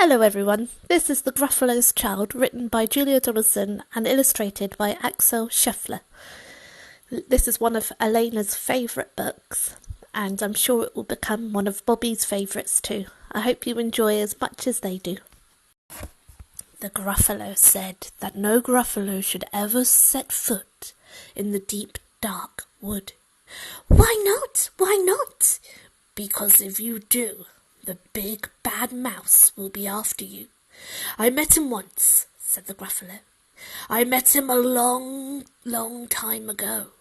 Hello everyone, this is The Gruffalos Child, written by Julia Donaldson and illustrated by Axel Scheffler. This is one of Elena's favourite books, and I'm sure it will become one of Bobby's favourites too. I hope you enjoy as much as they do. The Gruffalo said that no Gruffalo should ever set foot in the deep, dark wood. "Why not? Why not?" "Because if you do, the big bad mouse will be after you." "I met him once," said the Gruffalo. "I met him a long, long time ago."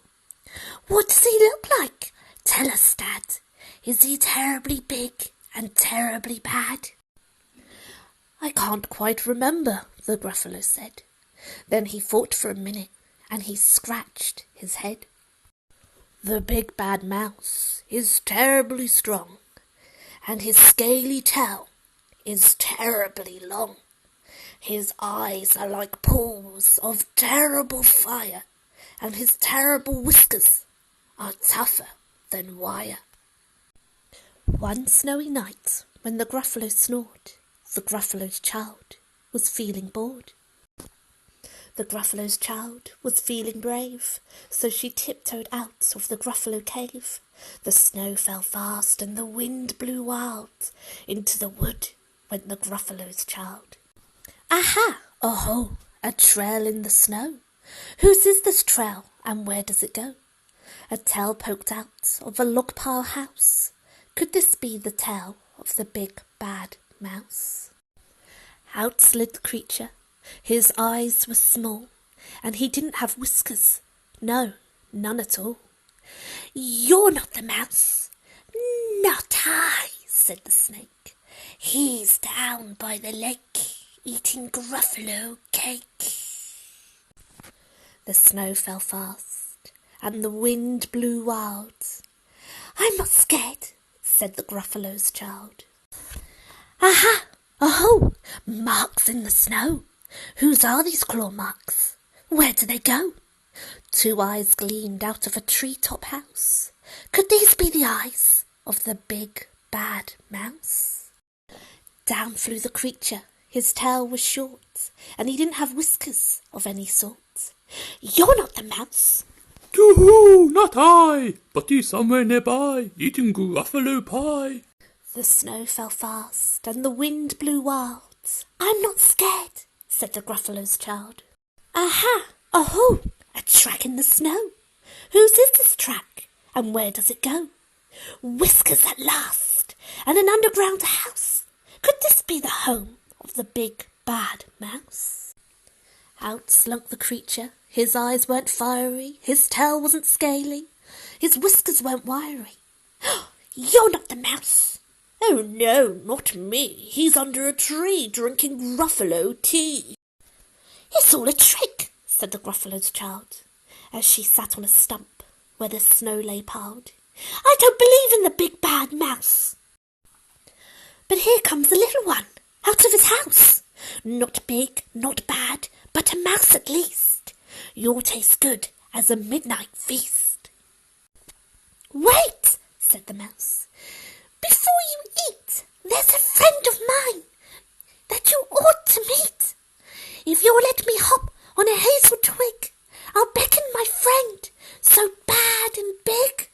"What does he look like? Tell us, Dad. Is he terribly big and terribly bad?" "I can't quite remember," the Gruffalo said. Then he thought for a minute, and he scratched his head. "The big bad mouse is terribly strong, and his scaly tail is terribly long. His eyes are like pools of terrible fire, and his terrible whiskers are tougher than wire." One snowy night, when the Gruffalo snored, the Gruffalo's child was feeling bored. The Gruffalo's child was feeling brave, so she tiptoed out of the Gruffalo cave. The snow fell fast and the wind blew wild. Into the wood went the Gruffalo's child. "Aha! Oh-ho! A trail in the snow. Whose is this trail, and where does it go?" A tail poked out of a log pile house. Could this be the tail of the big bad mouse? Out slid the creature. His eyes were small, and he didn't have whiskers. No, none at all. "You're not the mouse." "Not I," said the snake. "He's down by the lake, eating Gruffalo cake." The snow fell fast, and the wind blew wild. "I'm not scared," said the Gruffalo's child. "Aha! Oh-ho! Marks in the snow. Whose are these claw marks? Where do they go?" Two eyes gleamed out of a tree-top house. Could these be the eyes of the big bad mouse? Down flew the creature. His tail was short, and he didn't have whiskers of any sort. "You're not the mouse." "Yoo-hoo, not I, but he's somewhere nearby, eating Gruffalo pie." The snow fell fast, and the wind blew wild. "I'm not scared," said the Gruffalo's child. "Aha! Oh-ho! A track in the snow. Whose is this track, and where does it go?" "Whiskers at last, and an underground house. Could this be the home of the big bad mouse?" Out slunk the creature. His eyes weren't fiery, his tail wasn't scaly, his whiskers weren't wiry. "You're not the mouse." "Oh no, not me. He's under a tree drinking Gruffalo tea." "It's all a trick," said the Gruffalo's child, as she sat on a stump where the snow lay piled. "I don't believe in the big bad mouse." But here comes the little one, out of his house. Not big, not bad, but a mouse at least. You'll taste good as a midnight feast. "Wait," said the mouse. "Before you eat, there's a friend of mine that you ought to meet. If you'll let me hop on a hazel twig, I'll beckon my friend, so bad and big."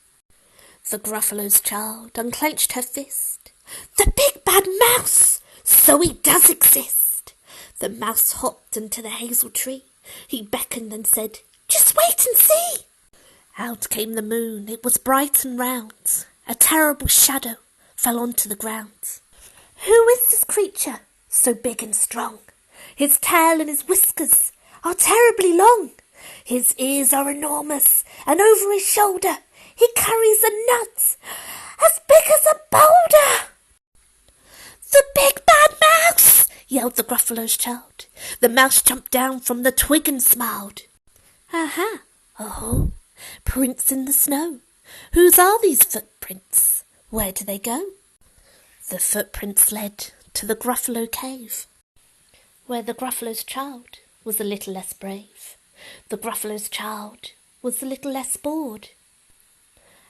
The Gruffalo's child unclenched her fist. "The big bad mouse! So he does exist." The mouse hopped into the hazel tree. He beckoned and said, "Just wait and see." Out came the moon. It was bright and round. A terrible shadow fell onto the ground. "Who is this creature, so big and strong? His tail and his whiskers are terribly long. His ears are enormous, and over his shoulder he carries a nut as big as a boulder." "The big bad mouse!" yelled the Gruffalo's child. The mouse jumped down from the twig and smiled. "Aha! Oh-ho! Prints in the snow. Whose are these footprints? Where do they go?" The footprints led to the Gruffalo cave, where the Gruffalo's child was a little less brave. The Gruffalo's child was a little less bored.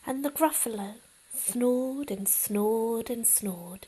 And the Gruffalo snored and snored and snored.